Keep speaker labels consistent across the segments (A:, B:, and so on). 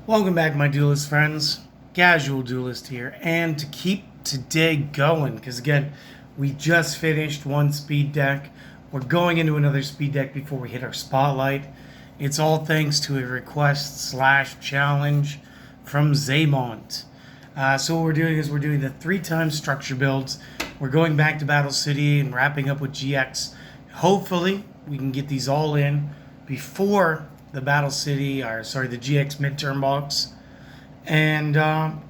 A: Welcome back, my duelist friends. Casual Duelist here, and to keep today going, because again, we just finished one speed deck. We're going into another speed deck before we hit our spotlight. It's all thanks to a request/challenge from Zaymont. So what we're doing is we're doing the 3 times structure builds. We're going back to Battle City and wrapping up with GX. Hopefully, we can get these all in before the Battle City, the GX midterm box, and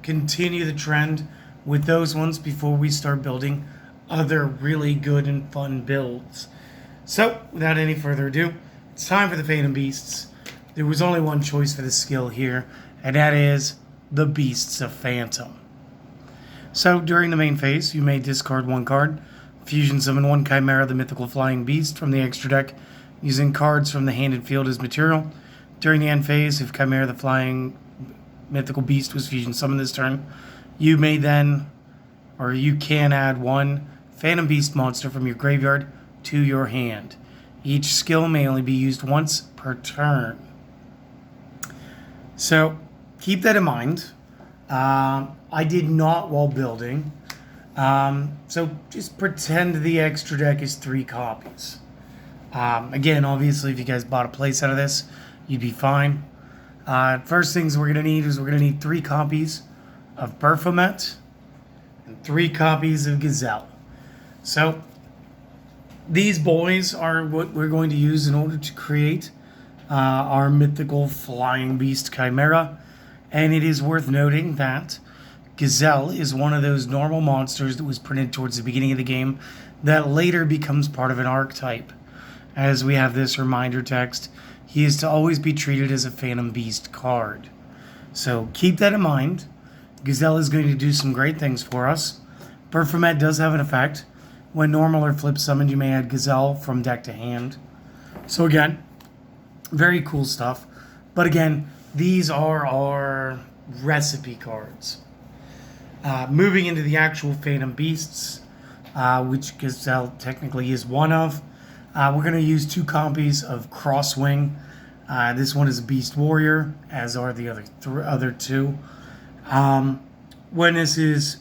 A: continue the trend with those ones before we start building other really good and fun builds. So, without any further ado, it's time for the Phantom Beasts. There was only one choice for the skill here, and that is the Beasts of Phantom. So, during the main phase, you may discard one card, fusion summon one Chimera, the mythical flying beast, from the extra deck, using cards from the hand and field as material. During the end phase, if Chimera the flying mythical beast was fusion summoned this turn, you can add one Phantom Beast monster from your graveyard to your hand. Each skill may only be used once per turn. So keep that in mind. I did not while building. So just pretend the extra deck is 3 copies. Again, obviously, if you guys bought a place out of this, you'd be fine. First things we're going to need 3 copies of Baphomet and 3 copies of Gazelle. So these boys are what we're going to use in order to create our mythical flying beast Chimera. And it is worth noting that Gazelle is one of those normal monsters that was printed towards the beginning of the game that later becomes part of an archetype. As we have this reminder text, he is to always be treated as a Phantom Beast card. So keep that in mind. Gazelle is going to do some great things for us. Baphomet does have an effect. When normal or flip summoned, you may add Gazelle from deck to hand. So again, very cool stuff. But again, these are our recipe cards. Moving into the actual Phantom Beasts, which Gazelle technically is one of. We're going to use 2 copies of Crosswing. This one is a Beast Warrior, as are the other 2. While this is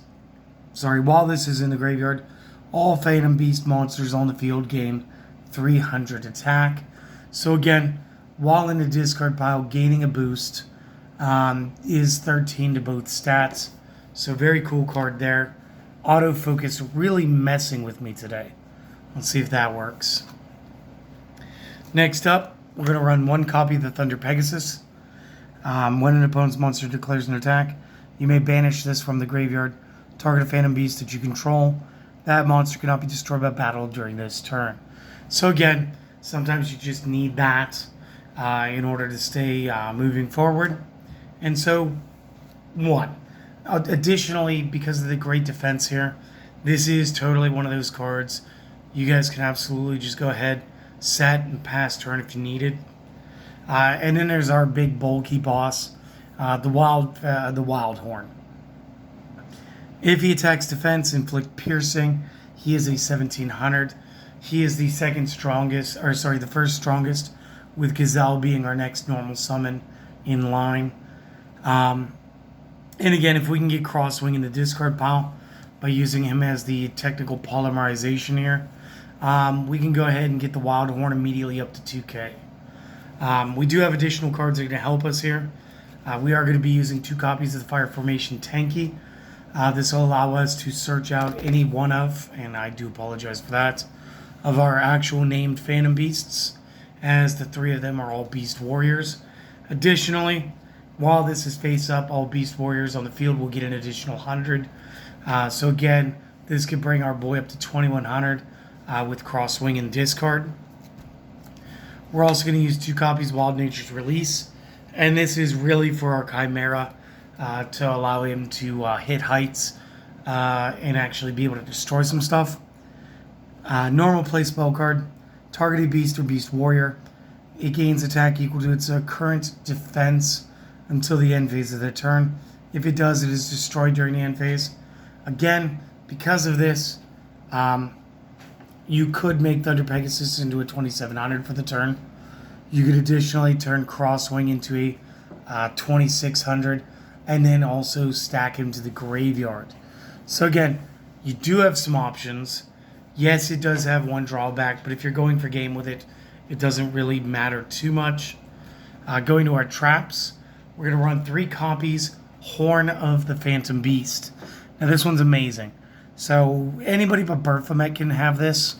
A: in the graveyard, all Phantom Beast monsters on the field gain 300 attack. So again, while in the discard pile, gaining a boost is 13 to both stats. So very cool card there. Autofocus really messing with me today. Let's see if that works. Next up, we're going to run 1 copy of the Thunder Pegasus. When an opponent's monster declares an attack, you may banish this from the graveyard. Target a Phantom Beast that you control. That monster cannot be destroyed by battle during this turn. So again, sometimes you just need that in order to stay moving forward. And so, 1. Additionally, because of the great defense here, this is totally one of those cards. You guys can absolutely just go ahead, set and pass turn if you needed. And then there's our big bulky boss, the wild horn. If he attacks defense, inflict piercing, he is a 1700. He is the the first strongest, with Gazelle being our next normal summon in line. And again, if we can get Crosswing in the discard pile by using him as the technical polymerization here, we can go ahead and get the Wild Horn immediately up to 2k. We do have additional cards that are going to help us here. We are going to be using 2 copies of the Fire Formation Tanky. This will allow us to search out any one of, and I do apologize for that, of our actual named Phantom Beasts, as the 3 of them are all Beast Warriors. Additionally, while this is face up, all Beast Warriors on the field will get an additional 100. So again, this could bring our boy up to 2100 with Crosswing and discard. We're also going to use 2 copies of Wild Nature's Release. And this is really for our Chimera to allow him to hit heights and actually be able to destroy some stuff. Normal play spell card. Targeted beast or beast warrior. It gains attack equal to its current defense until the end phase of the turn. If it does, it is destroyed during the end phase. Again, because of this, you could make Thunder Pegasus into a 2700 for the turn. You could additionally turn Crosswing into a 2,600, and then also stack him to the graveyard. So again, you do have some options. Yes, it does have one drawback, but if you're going for game with it, it doesn't really matter too much. Going to our traps, we're going to run 3 copies, Horn of the Phantom Beast. Now this one's amazing. So anybody but Baphomet can have this.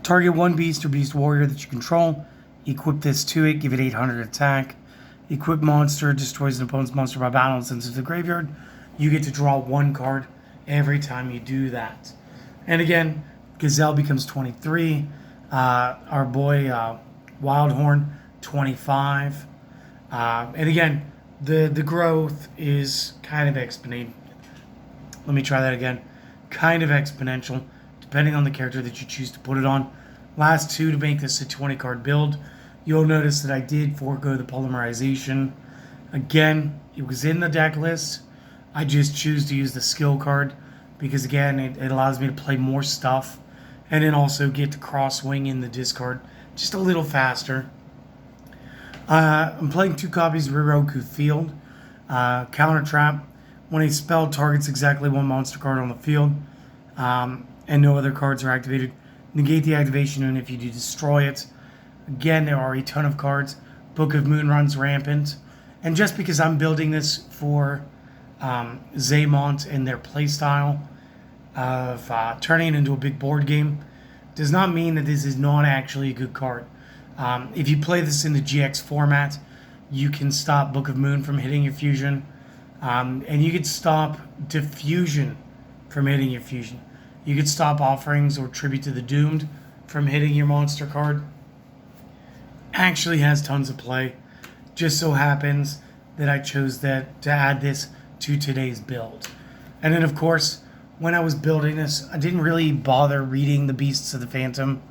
A: Target 1 beast or beast warrior that you control. Equip this to it, give it 800 attack. Equip monster, destroys an opponent's monster by battle and sends it to the graveyard. You get to draw 1 card every time you do that. And again, Gazelle becomes 23. Our boy Wildhorn, 25. And again, the growth is kind of exponential. Let me try that again. Kind of exponential, depending on the character that you choose to put it on. Last 2 to make this a 20-card build. You'll notice that I did forego the polymerization. Again, it was in the deck list. I just choose to use the skill card because, again, it allows me to play more stuff and then also get to cross-wing in the discard just a little faster. I'm playing 2 copies of Riroku Field. Counter Trap. When a spell targets exactly 1 monster card on the field and no other cards are activated, negate the activation, and if you do, destroy it. Again, there are a ton of cards. Book of Moon runs rampant. And just because I'm building this for Zaymont and their playstyle of turning it into a big board game does not mean that this is not actually a good card. If you play this in the GX format, you can stop Book of Moon from hitting your fusion. And you could stop Diffusion from hitting your fusion. You could stop Offerings or Tribute to the Doomed from hitting your monster card. Actually has tons of play. Just so happens that I chose to add this to today's build. And then, of course, when I was building this, I didn't really bother reading the Beasts of the Phantom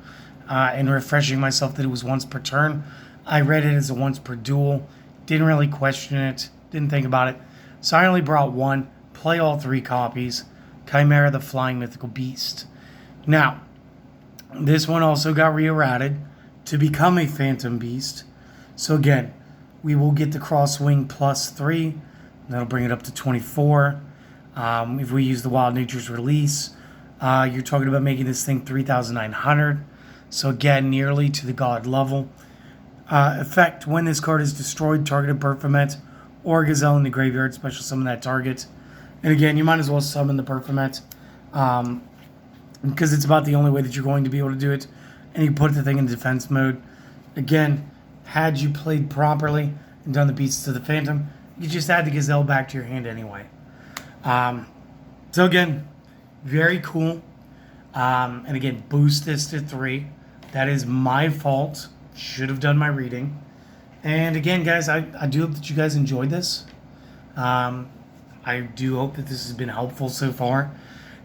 A: and refreshing myself that it was once per turn. I read it as a once per duel. Didn't really question it. Didn't think about it. So I only brought 1. Play all 3 copies. Chimera the Flying Mythical Beast. Now, this one also got re-errated to become a Phantom Beast. So again, we will get the Crosswing +3. That'll bring it up to 24. If we use the Wild Nature's Release, you're talking about making this thing 3,900. So again, nearly to the God level. Effect, when this card is destroyed, targeted Baphomet or Gazelle in the graveyard, special summon that target. And again, you might as well summon the Baphomet because it's about the only way that you're going to be able to do it. And you put the thing in defense mode. Again, had you played properly and done the Beasts of the Phantom, you just add the Gazelle back to your hand anyway. So again, very cool. And again, boost this to 3. That is my fault. Should have done my reading. And again, guys, I do hope that you guys enjoyed this. I do hope that this has been helpful so far.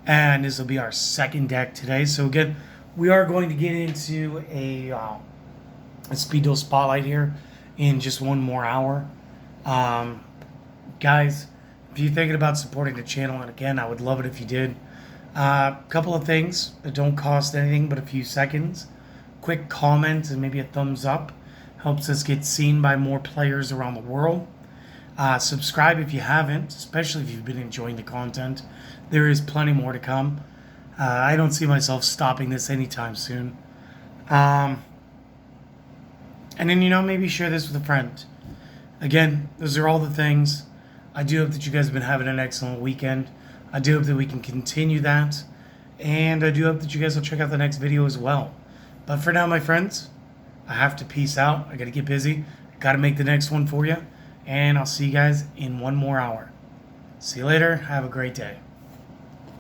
A: And this will be our second deck today. So again, we are going to get into a Speed Duel Spotlight here in just 1 more hour. Guys, if you're thinking about supporting the channel, and again, I would love it if you did. Couple of things that don't cost anything but a few seconds. Quick comment and maybe a thumbs up helps us get seen by more players around the world. Subscribe if you haven't, especially if you've been enjoying the content. There is plenty more to come. I don't see myself stopping this anytime soon. And then, maybe share this with a friend. Again, those are all the things. I do hope that you guys have been having an excellent weekend. I do hope that we can continue that. And I do hope that you guys will check out the next video as well. But for now, my friends, I have to peace out. I got to get busy. Got to make the next one for you. And I'll see you guys in 1 more hour. See you later. Have a great day.